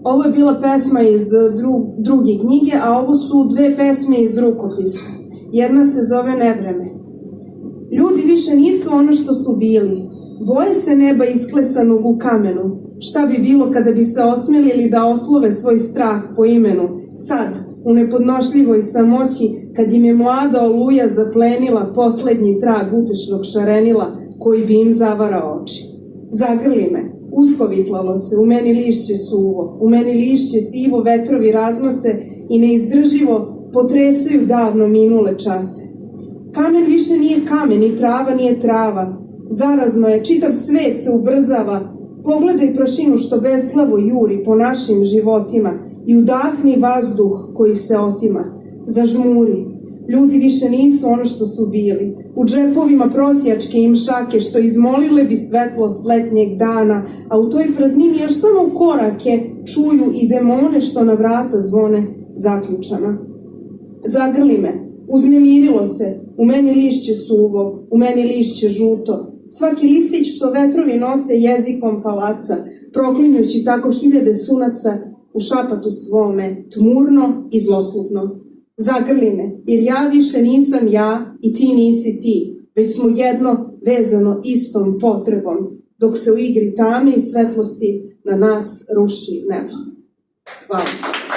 Ovo je bila pesma iz druge knjige, a ovo su dve pesme iz rukopisa. Jedna se zove Nevreme. Ljudi više nisu ono što su bili. Boje se neba isklesanog u kamenu. Šta bi bilo kada bi se osmelili da oslove svoj strah po imenu? Sad, u nepodnošljivoj samoći, kad im je mlada oluja zaplenila poslednji trag utešnog šarenila koji bi im zavarao oči. Zagrli me, uskovitlalo se, u meni lišće suvo, u meni lišće sivo vetrovi raznose i neizdrživo potresaju davno minule čase. Kamen više nije kamen i trava nije trava. Zarazno je, čitav svet se ubrzava. Pogledaj prašinu što bezglavo juri po našim životima i udahni vazduh koji se otima. Zažmuri. Ljudi više nisu ono što su bili. U džepovima prosjačke im šake što izmolile bi svetlost letnjeg dana, a u toj praznini još samo korake čuju i demone što na vrata zvone zaključana. Zagrli me, uznemirilo se, u meni lišće suvo, u meni lišće žuto. Svaki listić što vetrovi nose jezikom palaca, proklinjući tako hiljade sunaca u šapatu svome, tmurno i zloslutno. Zagrli me, jer ja više nisam ja i ti nisi ti, već smo jedno vezano istom potrebom, dok se u igri tame i svetlosti na nas ruši nebo. Hvala.